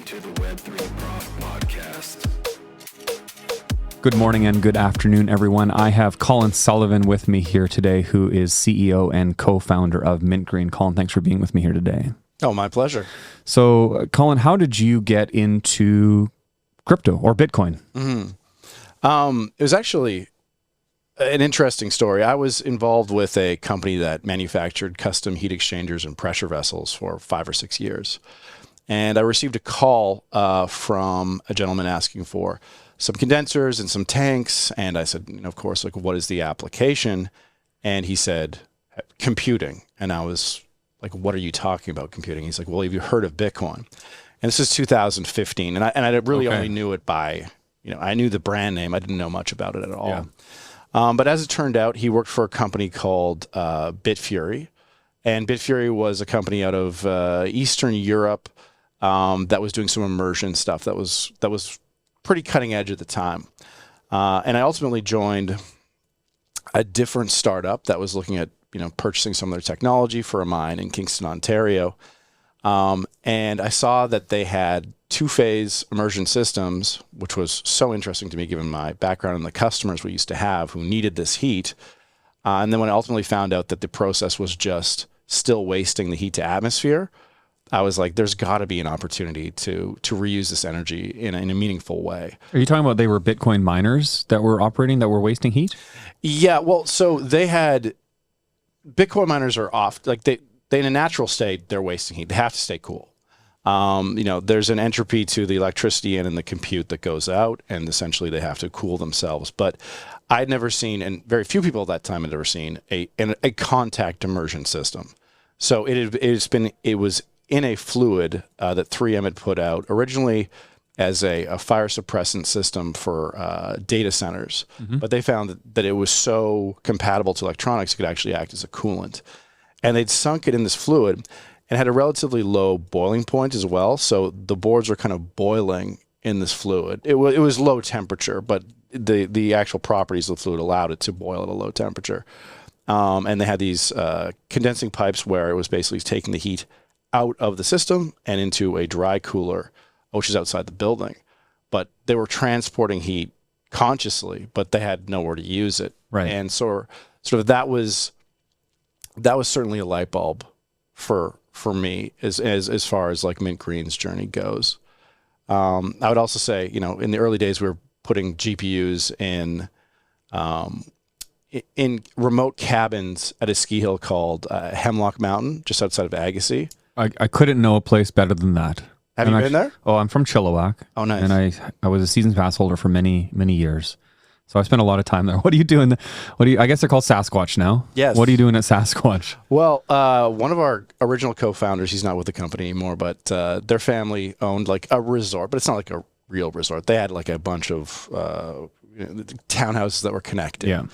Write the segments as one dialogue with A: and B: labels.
A: to the Web3 Prof Podcast.
B: Good morning and good afternoon, everyone. I have Colin Sullivan with me here today, who is CEO and co-founder of Mint Green. Colin, thanks for being with me here today.
C: Oh, my pleasure.
B: So, Colin, how did you get into crypto or Bitcoin?
C: It was actually an interesting story. I was involved with a company that manufactured custom heat exchangers and pressure vessels for 5 or 6 years. And I received a call from a gentleman asking for some condensers and some tanks. And I said, of course, like, what is the application? And he said, computing. And I was like, what are you talking about, computing? He's like, well, have you heard of Bitcoin? And this is 2015. And I really only knew it by, I knew the brand name. I didn't know much about it at all. Yeah. But as it turned out, he worked for a company called Bitfury. And Bitfury was a company out of Eastern Europe that was doing some immersion stuff that was pretty cutting edge at the time. And I ultimately joined a different startup that was looking at purchasing some of their technology for a mine in Kingston, Ontario. And I saw that they had two-phase immersion systems, which was so interesting to me given my background and the customers we used to have who needed this heat. And then when I ultimately found out that the process was just still wasting the heat to atmosphere, I was like, there's got to be an opportunity to reuse this energy in a meaningful way.
B: Are you talking about they were Bitcoin miners that were operating, that were wasting heat?
C: Yeah, well, so they had... Bitcoin miners are off, like they in a natural state, they're wasting heat. They have to stay cool. There's an entropy to the electricity and in the compute that goes out, and essentially they have to cool themselves. But I'd never seen, and very few people at that time had ever seen, a contact immersion system. So it was in a fluid that 3M had put out originally as a fire suppressant system for data centers. Mm-hmm. But they found that it was so compatible to electronics, it could actually act as a coolant. And they'd sunk it in this fluid and had a relatively low boiling point as well. So the boards were kind of boiling in this fluid. It was low temperature, but the actual properties of the fluid allowed it to boil at a low temperature. And they had these condensing pipes where it was basically taking the heat out of the system and into a dry cooler, which is outside the building. But they were transporting heat consciously, but they had nowhere to use it.
B: Right. And
C: so sort of that was certainly a light bulb for me as far as like Mint Green's journey goes. I would also say, in the early days, we were putting GPUs in remote cabins at a ski hill called Hemlock Mountain, just outside of Agassiz.
B: I couldn't know a place better than that.
C: Have you been there?
B: Oh, I'm from Chilliwack.
C: Oh, nice.
B: And I was a season pass holder for many, many years. So I spent a lot of time there. What are you doing? I guess they're called Sasquatch now.
C: Yes.
B: What are you doing at Sasquatch?
C: Well, one of our original co-founders, he's not with the company anymore, but their family owned like a resort, but it's not like a real resort. They had like a bunch of townhouses that were connected.
B: Yeah.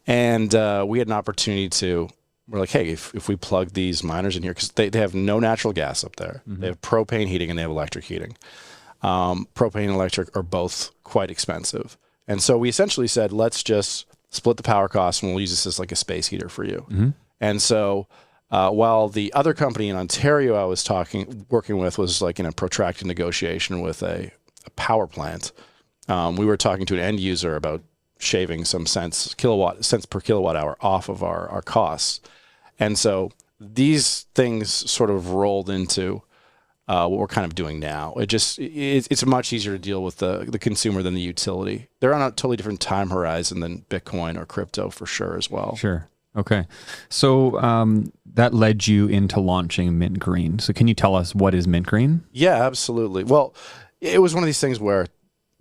C: And we had an opportunity we're like, hey, if we plug these miners in here, because they have no natural gas up there. Mm-hmm. They have propane heating and they have electric heating. Propane and electric are both quite expensive. And so we essentially said, let's just split the power costs and we'll use this as like a space heater for you. Mm-hmm. And so while the other company in Ontario I was working with was like in a protracted negotiation with a power plant, we were talking to an end user about shaving some cents per kilowatt hour off of our costs. And so these things sort of rolled into what we're kind of doing now. It's much easier to deal with the consumer than the utility. They're on a totally different time horizon than Bitcoin or crypto for sure as well.
B: Sure. Okay. So that led you into launching Mint Green. So can you tell us what is Mint Green?
C: Yeah, absolutely. Well, it was one of these things where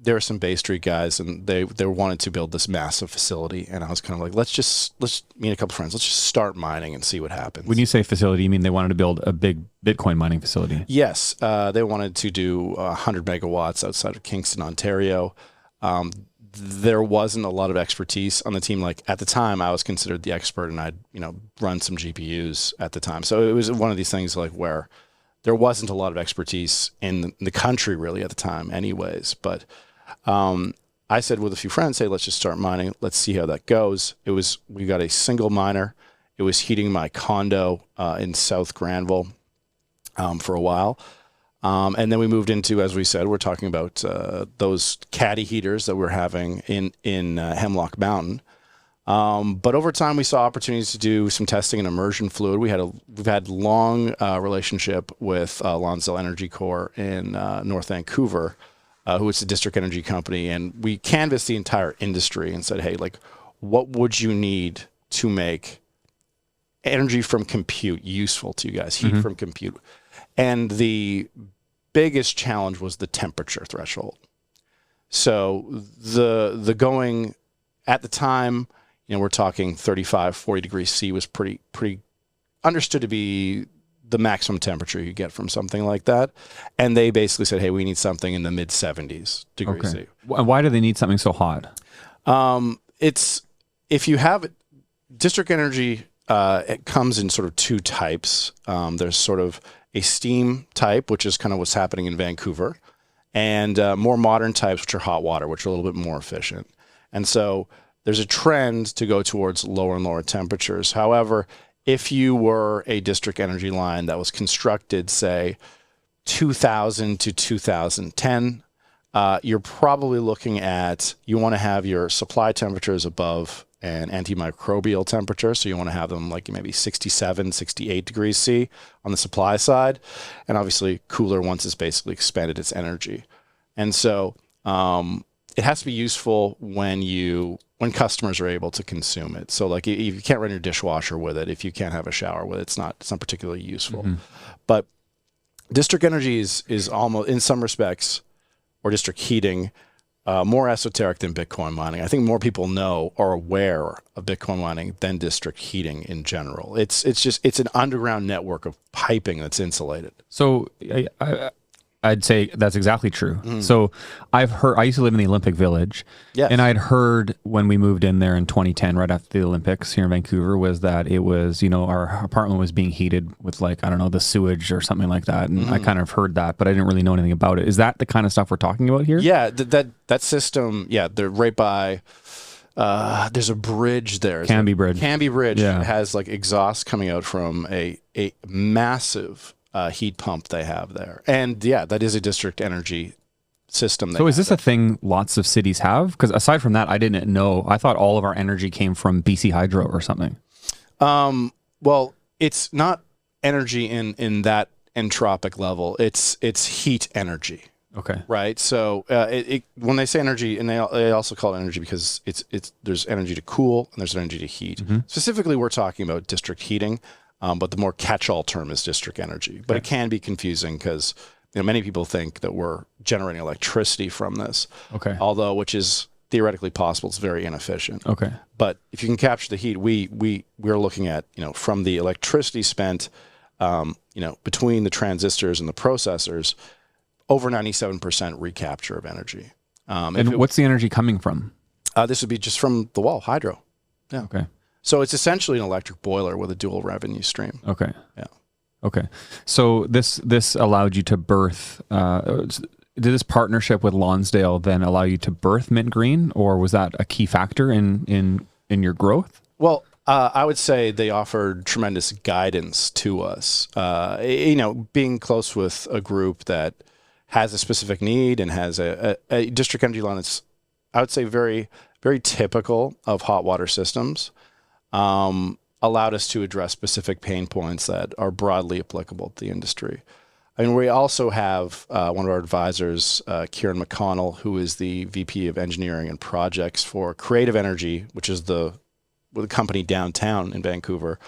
C: there were some Bay Street guys and they wanted to build this massive facility. And I was kind of like, let's meet a couple friends. Let's just start mining and see what happens.
B: When you say facility, you mean they wanted to build a big Bitcoin mining facility?
C: Yes. They wanted to do 100 megawatts outside of Kingston, Ontario. There wasn't a lot of expertise on the team. Like at the time I was considered the expert and I'd, run some GPUs at the time. So it was one of these things like where there wasn't a lot of expertise in the country really at the time anyways. But I said with a few friends, hey, let's just start mining. Let's see how that goes. We got a single miner. It was heating my condo in South Granville for a while. And then we moved into, as we said, we're talking about those caddy heaters that we're having in Hemlock Mountain. But over time, we saw opportunities to do some testing in immersion fluid. We've had long relationship with Lonsdale Energy Corps in North Vancouver, who is a district energy company, and we canvassed the entire industry and said, hey, like, what would you need to make energy from compute useful to you guys, heat from compute? And the biggest challenge was the temperature threshold. So the going at the time, we're talking 35, 40 degrees C was pretty understood to be the maximum temperature you get from something like that. And they basically said, hey, we need something in the mid 70s degrees C.
B: Why do they need something so hot?
C: It's, if you have district energy, it comes in sort of two types. There's sort of a steam type, which is kind of what's happening in Vancouver, and more modern types, which are hot water, which are a little bit more efficient. And so there's a trend to go towards lower and lower temperatures. However, if you were a district energy line that was constructed, say, 2000 to 2010, you're probably looking at, you want to have your supply temperatures above an antimicrobial temperature. So you want to have them like maybe 67, 68 degrees C on the supply side. And obviously cooler once it's basically expended its energy. And so it has to be useful when customers are able to consume it. So like if you can't run your dishwasher with it, if you can't have a shower with it, it's not particularly useful. But district energy is almost, in some respects, or district heating, more esoteric than Bitcoin mining. I think more people know or are aware of Bitcoin mining than district heating in general. It's an underground network of piping that's insulated.
B: So I'd say that's exactly true. So I used to live in the Olympic Village.
C: Yes.
B: And I'd heard when we moved in there in 2010, right after the Olympics here in Vancouver, was that it was, our apartment was being heated with the sewage or something like that. And I kind of heard that, but I didn't really know anything about it. Is that the kind of stuff we're talking about here?
C: Yeah, that system, they're right by, there's a bridge there.
B: Canby Bridge.
C: Canby Bridge has like exhaust coming out from a massive heat pump they have there. And that is a district energy system.
B: So is this a thing lots of cities have? Because aside from that, I didn't know. I thought all of our energy came from BC Hydro or something.
C: Well, it's not energy in that entropic level. It's heat energy.
B: Okay.
C: Right. So when they say energy, and they also call it energy because there's energy to cool and there's energy to heat. Specifically, we're talking about district heating. But the more catch-all term is district energy. But it can be confusing because many people think that we're generating electricity from this. Okay. Although, which is theoretically possible, it's very inefficient.
B: Okay.
C: But if you can capture the heat, we're looking at from the electricity spent, between the transistors and the processors, over 97% recapture of energy.
B: And what's the energy coming from?
C: This would be just from the wall, hydro. Yeah. Okay. So it's essentially an electric boiler with a dual revenue stream.
B: Okay.
C: Yeah.
B: Okay. So this allowed you to birth. Did this partnership with Lonsdale then allow you to birth Mint Green, or was that a key factor in your growth?
C: Well, I would say they offered tremendous guidance to us. Being close with a group that has a specific need and has a district energy line that's, I would say, very, very typical of hot water systems. Allowed us to address specific pain points that are broadly applicable to the industry. I mean, we also have one of our advisors, Kieran McConnell, who is the VP of Engineering and Projects for Creative Energy, which is the company downtown in Vancouver,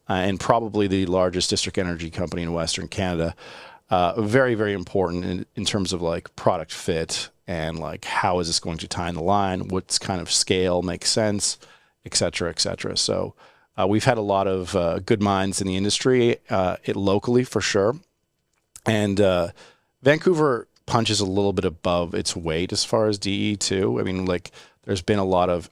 C: and probably the largest district energy company in Western Canada. Very, very important in terms of like product fit and like how is this going to tie in the line, what kind of scale makes sense, et cetera, et cetera. So we've had a lot of good minds in the industry, locally for sure. And Vancouver punches a little bit above its weight as far as DE too. I mean, like there's been a lot of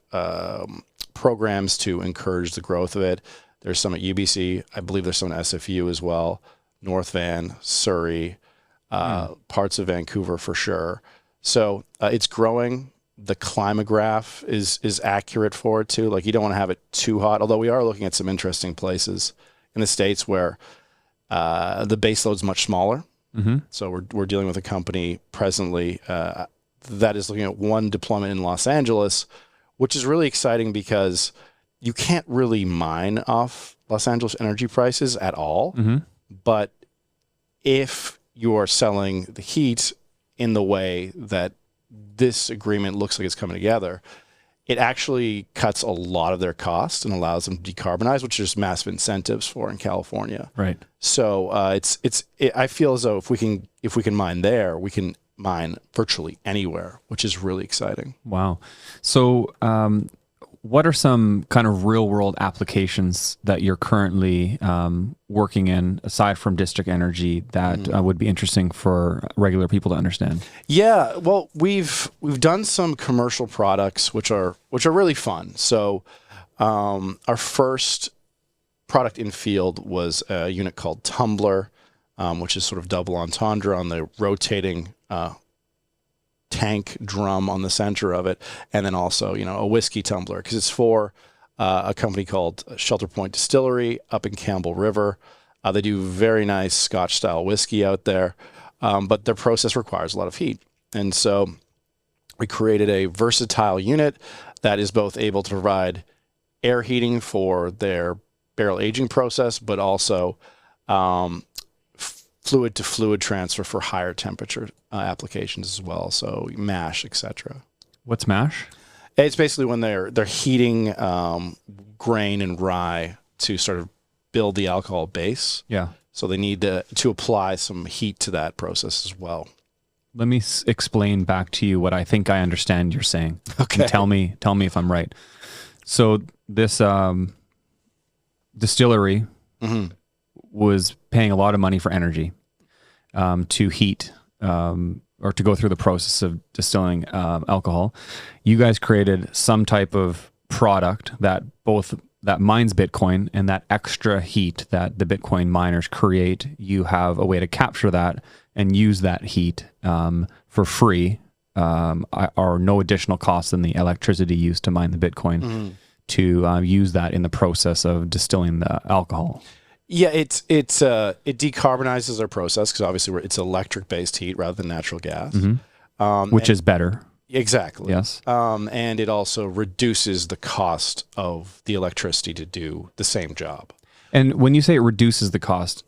C: programs to encourage the growth of it. There's some at UBC. I believe there's some at SFU as well. North Van, Surrey, parts of Vancouver for sure. So it's growing. The climograph is accurate for it too. Like you don't want to have it too hot, although we are looking at some interesting places in the States where the base load's much smaller. So we're dealing with a company presently that is looking at one deployment in Los Angeles, which is really exciting because you can't really mine off Los Angeles energy prices at all. But if you are selling the heat in the way that this agreement looks like it's coming together, it actually cuts a lot of their costs and allows them to decarbonize, which there's massive incentives for in California.
B: Right.
C: So I feel as though if we can mine there, we can mine virtually anywhere, which is really exciting.
B: Wow. So, what are some kind of real world applications that you're currently working in, aside from district energy, that would be interesting for regular people to understand? Yeah,
C: well, we've done some commercial products which are really fun. So our first product in field was a unit called Tumbler, which is sort of double entendre on the rotating tank drum on the center of it, and then also a whiskey tumbler, because it's for a company called Shelter Point Distillery up in Campbell River. They do very nice Scotch style whiskey out there, but their process requires a lot of heat, and so we created a versatile unit that is both able to provide air heating for their barrel aging process, but also fluid to fluid transfer for higher temperature applications as well. So mash, etc.
B: What's mash?
C: It's basically when they're heating grain and rye to sort of build the alcohol base.
B: Yeah. So
C: they need to apply some heat to that process as well.
B: Let me explain back to you what I think I understand you're saying.
C: Okay.
B: And tell me if I'm right. So this distillery was paying a lot of money for energy to heat or to go through the process of distilling alcohol. You guys created some type of product that mines Bitcoin, and that extra heat that the Bitcoin miners create, you have a way to capture that and use that heat for free or no additional cost than the electricity used to mine the Bitcoin to use that in the process of distilling the alcohol.
C: Yeah, it decarbonizes our process, because obviously it's electric based heat rather than natural gas,
B: which is better.
C: Exactly.
B: Yes.
C: And it also reduces the cost of the electricity to do the same job.
B: And when you say it reduces the cost,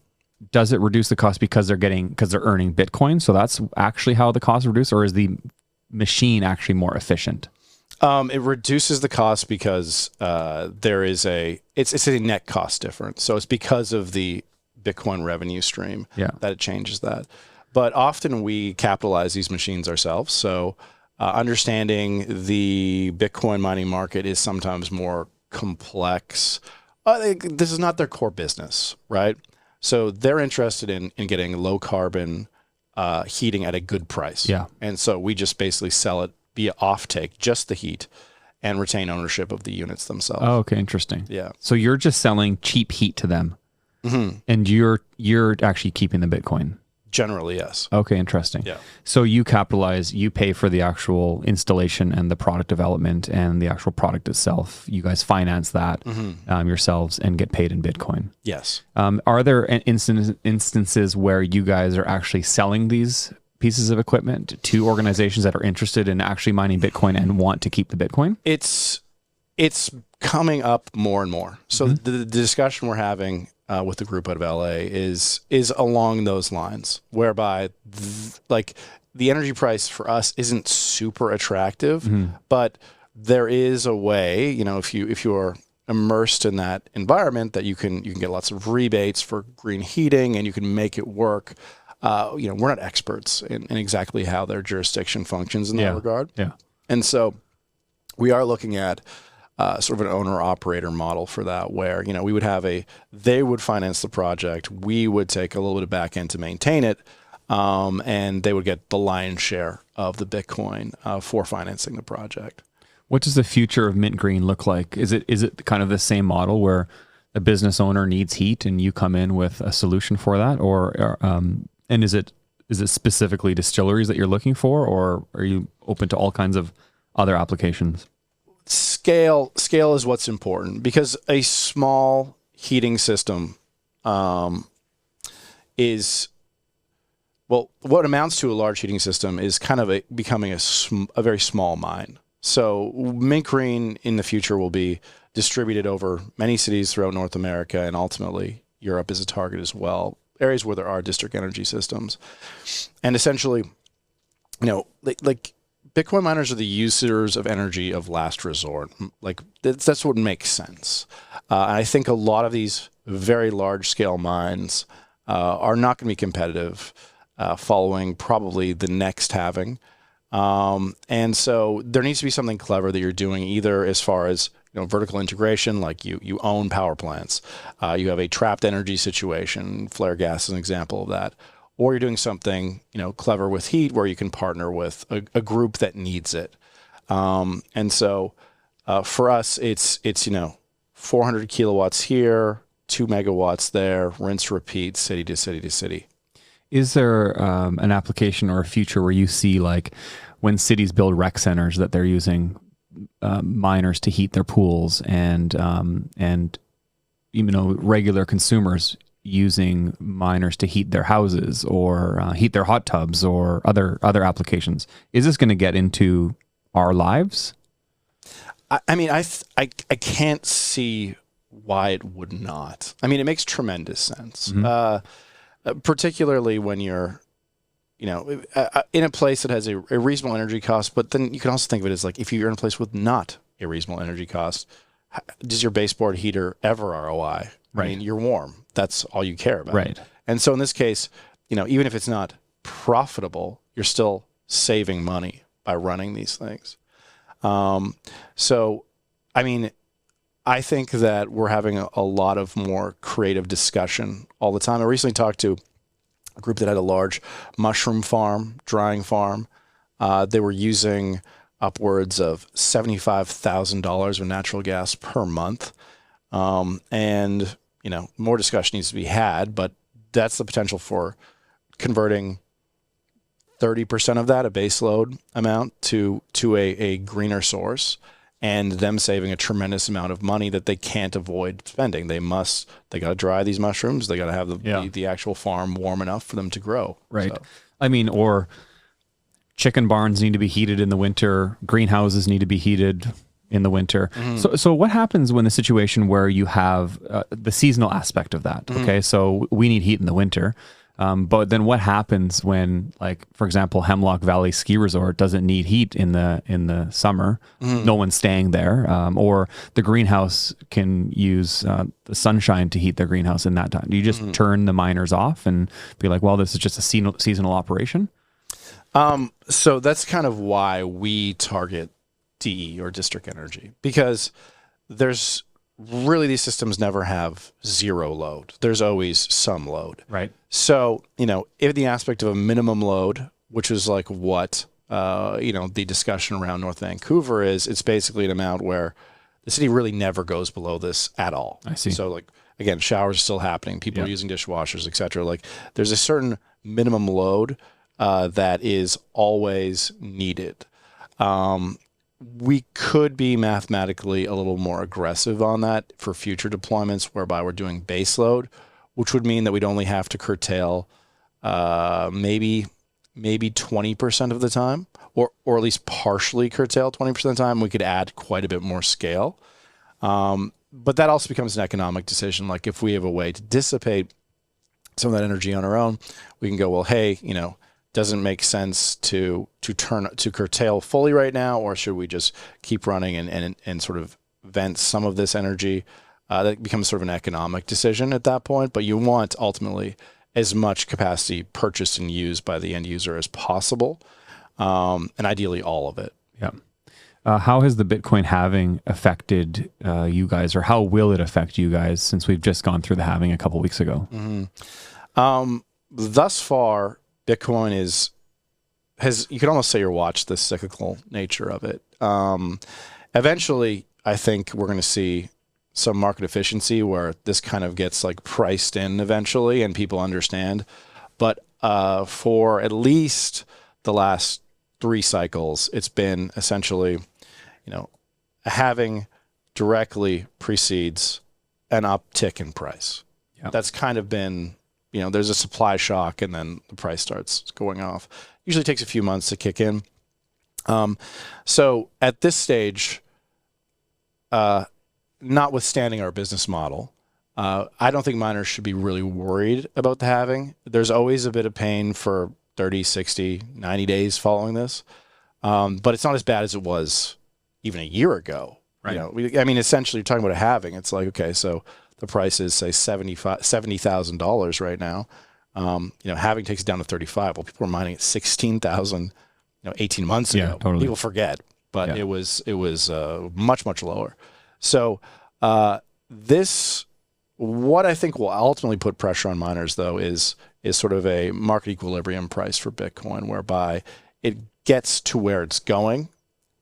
B: does it reduce the cost because they're earning Bitcoin? So that's actually how the cost reduced, or is the machine actually more efficient?
C: It reduces the cost because there is it's a net cost difference. So it's because of the Bitcoin revenue stream that it changes that. But often we capitalize these machines ourselves. So understanding the Bitcoin mining market is sometimes more complex. This is not their core business, right? So they're interested in getting low carbon heating at a good price.
B: Yeah.
C: And so we just basically sell it via offtake, just the heat, and retain ownership of the units themselves.
B: Oh, okay, interesting.
C: Yeah.
B: So you're just selling cheap heat to them, and you're actually keeping the Bitcoin.
C: Generally, yes.
B: Okay, interesting.
C: Yeah.
B: So you capitalize, you pay for the actual installation and the product development and the actual product itself. You guys finance that yourselves and get paid in Bitcoin.
C: Yes.
B: Are there instances where you guys are actually selling these pieces of equipment to organizations that are interested in actually mining Bitcoin and want to keep the Bitcoin?
C: It's coming up more and more. So the discussion we're having with the group out of LA is along those lines, whereby the energy price for us isn't super attractive, but there is a way, if you're immersed in that environment, that you can get lots of rebates for green heating, and you can make it work. We're not experts in exactly how their jurisdiction functions in that regard.
B: Yeah.
C: And so we are looking at sort of an owner-operator model for that, where, we would have they would finance the project, we would take a little bit of back end to maintain it, and they would get the lion's share of the Bitcoin for financing the project.
B: What does the future of Mint Green look like? Is it kind of the same model where a business owner needs heat and you come in with a solution for that, or and is it specifically distilleries that you're looking for, or are you open to all kinds of other applications?
C: Scale is what's important, because a small heating system is Well, what amounts to a large heating system is kind of becoming a very small mine. So mint green in the future will be distributed over many cities throughout North America, and ultimately Europe is a target as well, areas where there are district energy systems. And essentially, like Bitcoin miners are the users of energy of last resort. Like that's what makes sense. And I think a lot of these very large scale mines are not going to be competitive following probably the next halving. And so there needs to be something clever that you're doing, either as far as vertical integration, like you own power plants, you have a trapped energy situation, flare gas is an example of that, or you're doing something clever with heat where you can partner with a group that needs it. And so for us, it's 400 kilowatts here, 2 megawatts there, rinse, repeat, city to city to city.
B: Is there an application or a future where you see, like, when cities build rec centers, that they're using miners to heat their pools, and regular consumers using miners to heat their houses or heat their hot tubs or other applications? Is this going to get into our lives?
C: I mean, I can't see why it would not. I mean, it makes tremendous sense. Mm-hmm. Particularly when you're, in a place that has a reasonable energy cost, but then you can also think of it as like, if you're in a place with not a reasonable energy cost, does your baseboard heater ever ROI?
B: Right.
C: I mean, you're warm. That's all you care about.
B: Right.
C: And so in this case, even if it's not profitable, you're still saving money by running these things. So, I mean, I think that we're having a lot of more creative discussion all the time. I recently talked to a group that had a large mushroom farm, drying farm. They were using upwards of $75,000 of natural gas per month. And, more discussion needs to be had, but that's the potential for converting 30% of that, a base load amount, to a greener source, and them saving a tremendous amount of money that they can't avoid spending. They got to dry these mushrooms. They got to have the actual farm warm enough for them to grow.
B: Right.
C: So.
B: I mean, or chicken barns need to be heated in the winter. Greenhouses need to be heated in the winter. Mm-hmm. So what happens when the situation where you have the seasonal aspect of that? Mm-hmm. Okay. So we need heat in the winter. But then what happens when, like, for example, Hemlock Valley Ski Resort doesn't need heat in the summer? Mm. No one's staying there. Or the greenhouse can use the sunshine to heat their greenhouse in that time. Do you just turn the miners off and be like, well, this is just a seasonal operation?
C: So that's kind of why we target DE, or district energy, because there's really, these systems never have zero load. There's always some load.
B: Right.
C: So, if the aspect of a minimum load, which is like what, the discussion around North Vancouver is, it's basically an amount where the city really never goes below this at all.
B: I see.
C: So, like, again, showers are still happening. People are using dishwashers, et cetera. Like, there's a certain minimum load that is always needed. We could be mathematically a little more aggressive on that for future deployments, whereby we're doing base load, which would mean that we'd only have to curtail maybe 20% of the time, or at least partially curtail 20% of the time. We could add quite a bit more scale. But that also becomes an economic decision. Like, if we have a way to dissipate some of that energy on our own, we can go, well, hey, doesn't make sense to curtail fully right now, or should we just keep running and sort of vent some of this energy? That becomes sort of an economic decision at that point. But you want ultimately as much capacity purchased and used by the end user as possible, and ideally all of it.
B: Yeah. How has the Bitcoin halving affected you guys, or how will it affect you guys, since we've just gone through the halving a couple weeks ago?
C: Mm-hmm. Thus far, Bitcoin you could almost say you're watched the cyclical nature of it. Eventually, I think we're going to see some market efficiency where this kind of gets like priced in eventually and people understand. But for at least the last 3 cycles, it's been essentially, a halving directly precedes an uptick in price. Yep. That's kind of been there's a supply shock and then the price starts going off. Usually takes a few months to kick in. So at this stage, notwithstanding our business model, I don't think miners should be really worried about the halving. There's always a bit of pain for 30, 60, 90 days following this. But it's not as bad as it was even a year ago.
B: Right.
C: Essentially you're talking about a halving. It's like, okay, so the price is say $70,000 right now. Halving takes it down to 35. Well, people were mining at 16,000, 18 months ago.
B: Totally.
C: People forget, but it was much, much lower. So what I think will ultimately put pressure on miners though is sort of a market equilibrium price for Bitcoin, whereby it gets to where it's going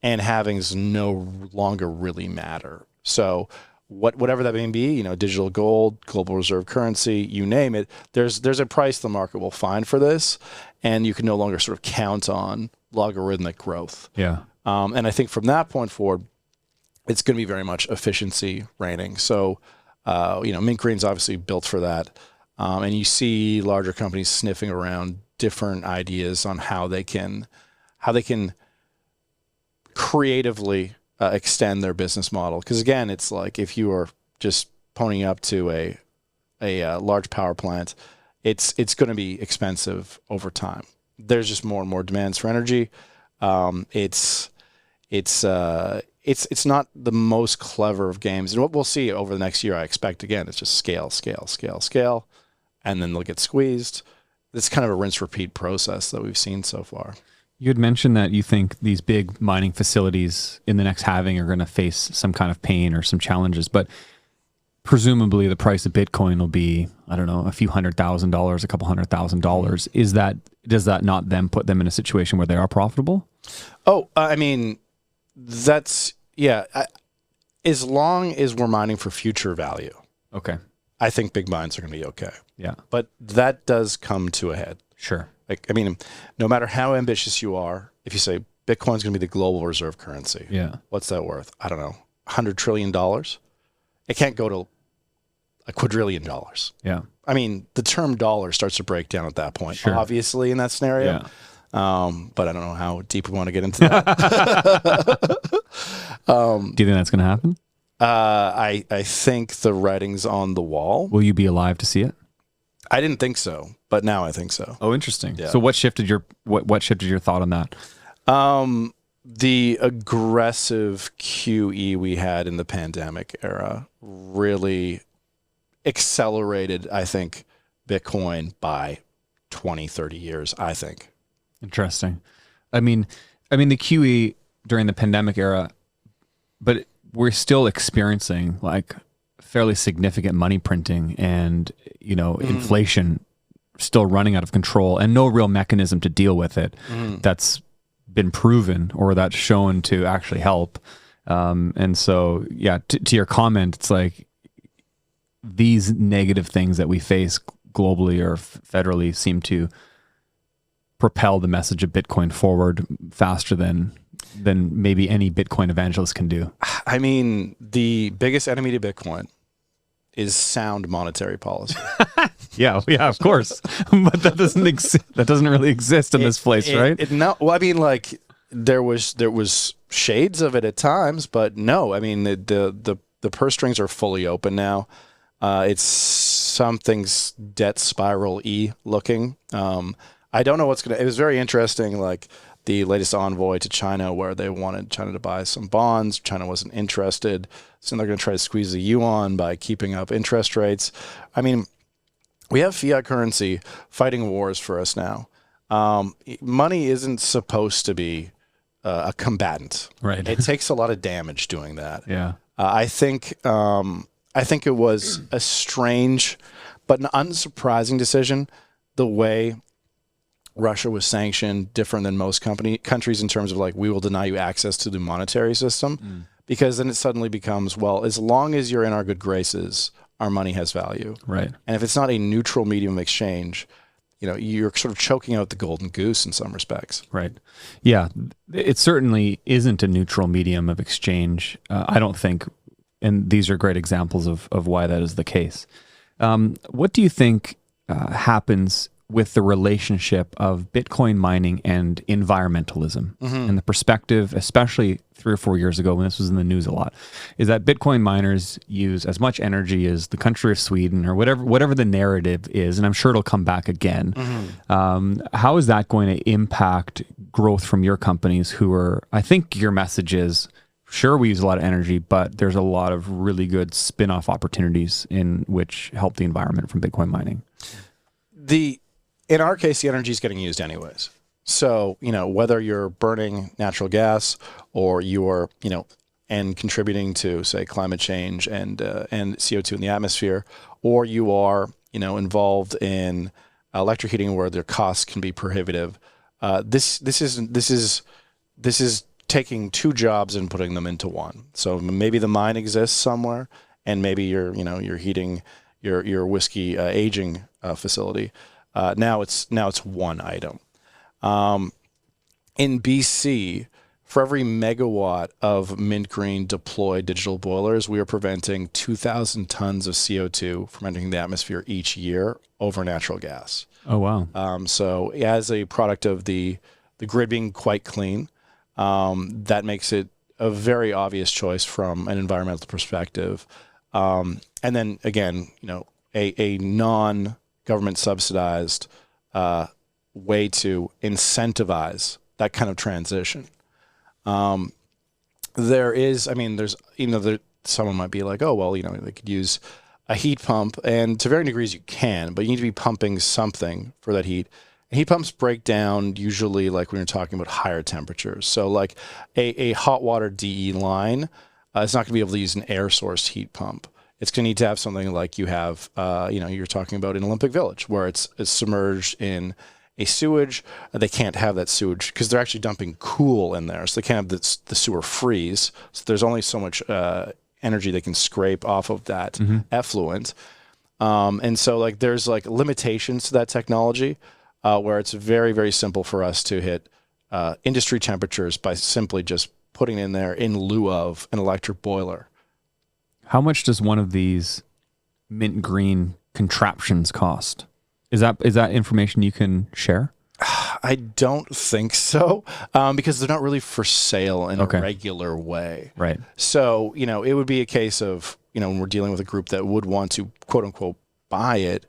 C: and halvings no longer really matter. So whatever that may be, digital gold, global reserve currency, you name it, there's a price the market will find for this, and you can no longer sort of count on logarithmic growth.
B: Yeah.
C: And I think from that point forward, it's going to be very much efficiency reigning. So, Mint Green's obviously built for that. And you see larger companies sniffing around different ideas on how they can creatively extend their business model. Because again, it's like if you are just ponying up to a large power plant, it's going to be expensive over time. There's just more and more demands for energy. It's not the most clever of games. And what we'll see over the next year, I expect, again, it's just scale, and then they'll get squeezed. It's kind of a rinse-repeat process that we've seen so far.
B: You had mentioned that you think these big mining facilities in the next halving are going to face some kind of pain or some challenges, but presumably the price of Bitcoin will be, I don't know, a few $100,000, a couple $100,000. Does that not then put them in a situation where they are profitable?
C: Oh, that's, as long as we're mining for future value.
B: Okay.
C: I think big mines are going to be okay.
B: Yeah.
C: But that does come to a head.
B: Sure.
C: No matter how ambitious you are, if you say Bitcoin's going to be the global reserve currency, what's that worth? I don't know, $100 trillion? It can't go to a quadrillion dollars.
B: Yeah.
C: The term dollar starts to break down at that point,
B: sure.
C: Obviously, in that scenario.
B: Yeah.
C: But I don't know how deep we want to get into that.
B: Do you think that's going to happen?
C: I think the writing's on the wall.
B: Will you be alive to see it?
C: I didn't think so, but now I think so.
B: Oh, interesting.
C: Yeah.
B: So what shifted your thought on that?
C: The aggressive QE we had in the pandemic era really accelerated, I think, Bitcoin by 20, 30 years, I think.
B: Interesting. The QE during the pandemic era, but we're still experiencing like fairly significant money printing and, inflation still running out of control and no real mechanism to deal with it that's been proven or that's shown to actually help. And so, to your comment, it's like these negative things that we face globally or federally seem to propel the message of Bitcoin forward faster than maybe any Bitcoin evangelist can do.
C: The biggest enemy to Bitcoin is sound monetary policy.
B: yeah, of course. But that doesn't really exist in this place, right?
C: There was shades of it at times, but no. The purse strings are fully open now. It's something's debt spiral-y looking. I don't know what's it was very interesting, like the latest envoy to China where they wanted China to buy some bonds. China wasn't interested. So they're going to try to squeeze the yuan by keeping up interest rates. We have fiat currency fighting wars for us now. Money isn't supposed to be a combatant.
B: Right.
C: It takes a lot of damage doing that.
B: Yeah.
C: I think it was a strange but an unsurprising decision the way Russia was sanctioned, different than most countries in terms of like, we will deny you access to the monetary system, because then it suddenly becomes, well, as long as you're in our good graces, our money has value.
B: Right.
C: And if it's not a neutral medium of exchange, you're sort of choking out the golden goose in some respects.
B: Right. Yeah. It certainly isn't a neutral medium of exchange. I don't think, and these are great examples of why that is the case. What do you think happens with the relationship of Bitcoin mining and environmentalism. And the perspective, especially 3 or 4 years ago when this was in the news a lot, is that Bitcoin miners use as much energy as the country of Sweden or whatever the narrative is, and I'm sure it'll come back again. How is that going to impact growth from your companies who are, I think your message is, sure, we use a lot of energy, but there's a lot of really good spin-off opportunities in which help the environment from Bitcoin mining.
C: In our case, the energy is getting used anyways. So, whether you're burning natural gas or you're, and contributing to, say, climate change and CO2 in the atmosphere, or you are, involved in electric heating where their costs can be prohibitive, this is taking 2 jobs and putting them into one. So maybe the mine exists somewhere, and maybe you're heating your whiskey aging facility. Now it's one item. In BC, for every megawatt of mint green deployed digital boilers, we are preventing 2,000 tons of CO2 from entering the atmosphere each year over natural gas.
B: Oh, wow.
C: So as a product of the grid being quite clean, that makes it a very obvious choice from an environmental perspective. And then again, a non-government subsidized way to incentivize that kind of transition. Someone might be like, oh, well, they could use a heat pump, and to varying degrees you can, but you need to be pumping something for that heat. And heat pumps break down usually like when you're talking about higher temperatures. So like a hot water DE line is not going to be able to use an air source heat pump. It's going to need to have something like you have, you're talking about in Olympic Village, where it's submerged in a sewage. They can't have that sewage because they're actually dumping cool in there. So they can't have the sewer freeze. So there's only so much energy they can scrape off of that effluent. And so there's limitations to that technology where it's very, very simple for us to hit industry temperatures by simply just putting it in there in lieu of an electric boiler.
B: How much does one of these mint green contraptions cost? Is that information you can share?
C: I don't think so, because they're not really for sale in a regular way.
B: Right.
C: So, it would be a case of, when we're dealing with a group that would want to, quote unquote, buy it,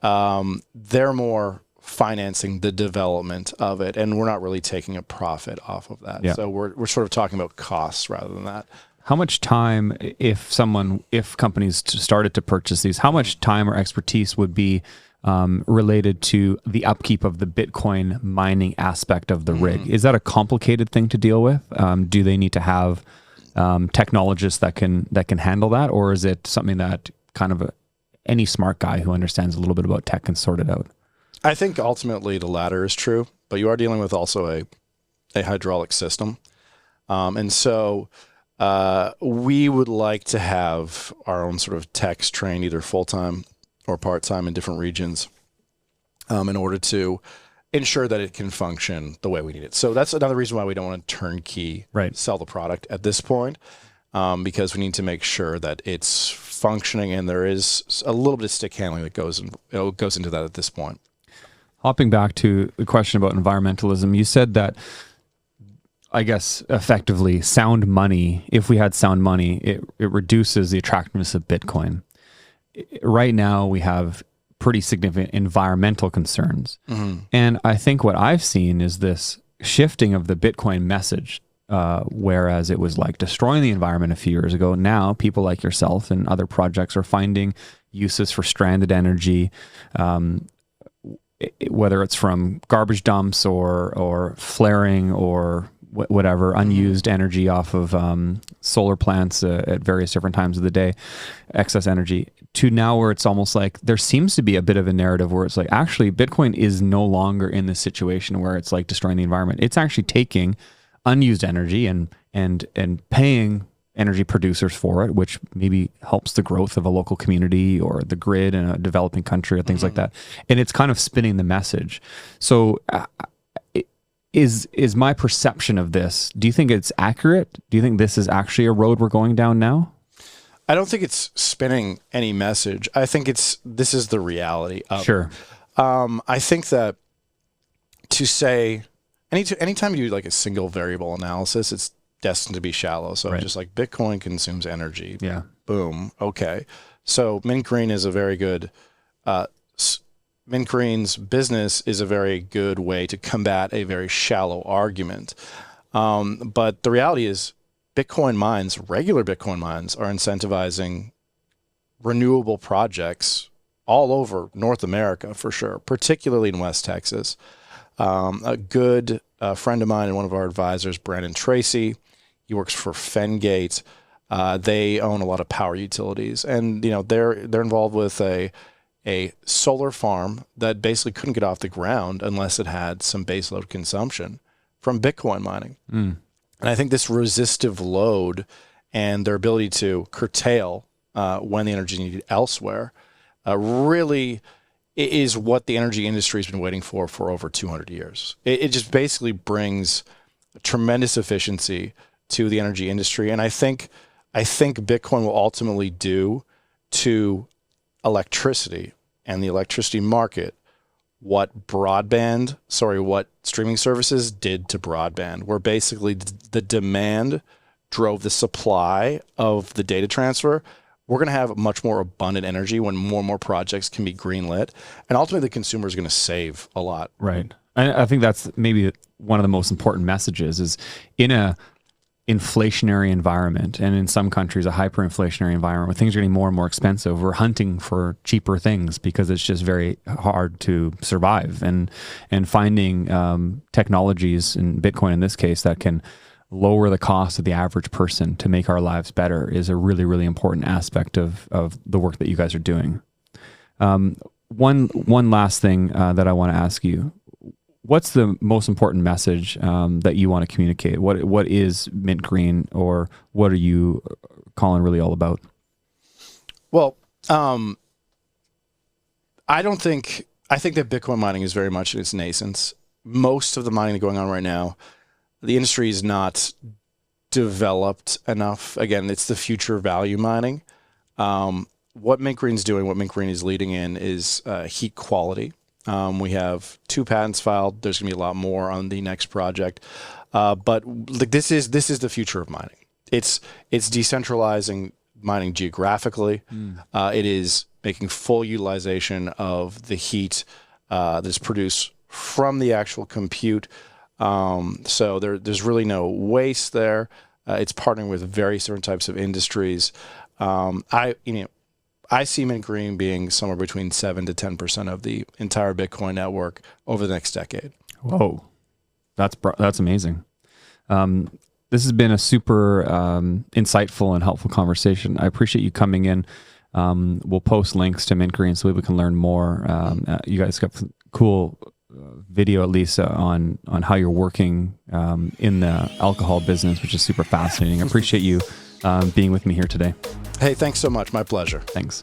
C: they're more financing the development of it, and we're not really taking a profit off of that. Yeah. So we're sort of talking about costs rather than that.
B: How much time, if companies started to purchase these, how much time or expertise would be related to the upkeep of the Bitcoin mining aspect of the rig? Is that a complicated thing to deal with? Do they need to have technologists that can handle that, or is it something that kind of any smart guy who understands a little bit about tech can sort it out?
C: I think ultimately the latter is true, but you are dealing with also a hydraulic system, and so. We would like to have our own sort of techs trained either full-time or part-time in different regions in order to ensure that it can function the way we need it. So that's another reason why we don't want to turnkey sell the product at this point, because we need to make sure that it's functioning and there is a little bit of stick handling that goes into that at this point.
B: Hopping back to the question about environmentalism, you said that, I guess, effectively, sound money, if we had sound money, it reduces the attractiveness of Bitcoin. Right now, we have pretty significant environmental concerns. And I think what I've seen is this shifting of the Bitcoin message, whereas it was like destroying the environment a few years ago. Now, people like yourself and other projects are finding uses for stranded energy, whether it's from garbage dumps or flaring or whatever, unused energy off of solar plants at various different times of the day, excess energy, to now where it's almost like there seems to be a bit of a narrative where it's like, actually, Bitcoin is no longer in this situation where it's like destroying the environment. It's actually taking unused energy and paying energy producers for it, which maybe helps the growth of a local community or the grid in a developing country or things like that. And it's kind of spinning the message. So is my perception of this, do you think it's accurate? Do you think this is actually a road we're going down now?
C: I don't think it's spinning any message. I think this is the reality of it.
B: Sure.
C: I think that to say anytime you do like a single variable analysis, it's destined to be shallow. So
B: Right.
C: just like Bitcoin consumes energy.
B: Yeah.
C: Boom. Okay. So Mint Green is a very good, Mint Green's business is a very good way to combat a very shallow argument. But the reality is regular Bitcoin mines are incentivizing renewable projects all over North America for sure, particularly in West Texas. A good friend of mine and one of our advisors, Brandon Tracy, he works for Fengate. They own a lot of power utilities, and they're involved with a solar farm that basically couldn't get off the ground unless it had some baseload consumption from Bitcoin mining. And I think this resistive load and their ability to curtail when the energy is needed elsewhere really is what the energy industry has been waiting for over 200 years. It just basically brings tremendous efficiency to the energy industry. And I think Bitcoin will ultimately do to electricity and the electricity market what streaming services did to broadband, where basically the demand drove the supply of the data transfer. We're going to have much more abundant energy when more and more projects can be greenlit. And ultimately, the consumer is going to save a lot.
B: Right. I think that's maybe one of the most important messages is in a inflationary environment, and in some countries, a hyperinflationary environment where things are getting more and more expensive. We're hunting for cheaper things because it's just very hard to survive. And finding technologies, in Bitcoin in this case, that can lower the cost of the average person to make our lives better is a really, really important aspect of the work that you guys are doing. One last thing that I want to ask you. What's the most important message that you want to communicate? What is Mint Green, or what are you, Colin, really all about?
C: Well, I think that Bitcoin mining is very much in its nascence. Most of the mining going on right now, the industry is not developed enough. Again, it's the future value mining. What Mint Green's doing, what Mint Green is leading in, is heat quality. We have 2 patents filed. There's going to be a lot more on the next project. But this is the future of mining. It's decentralizing mining geographically. It is making full utilization of the heat that's produced from the actual compute. So there's really no waste there. It's partnering with various different types of industries. I see Mint Green being somewhere between 7 to 10% of the entire Bitcoin network over the next decade.
B: Whoa, that's amazing. This has been a super insightful and helpful conversation. I appreciate you coming in. We'll post links to Mint Green so we can learn more. You guys got cool video, at least, on how you're working in the alcohol business, which is super fascinating. I appreciate you being with me here today.
C: Hey, thanks so much. My pleasure.
B: Thanks.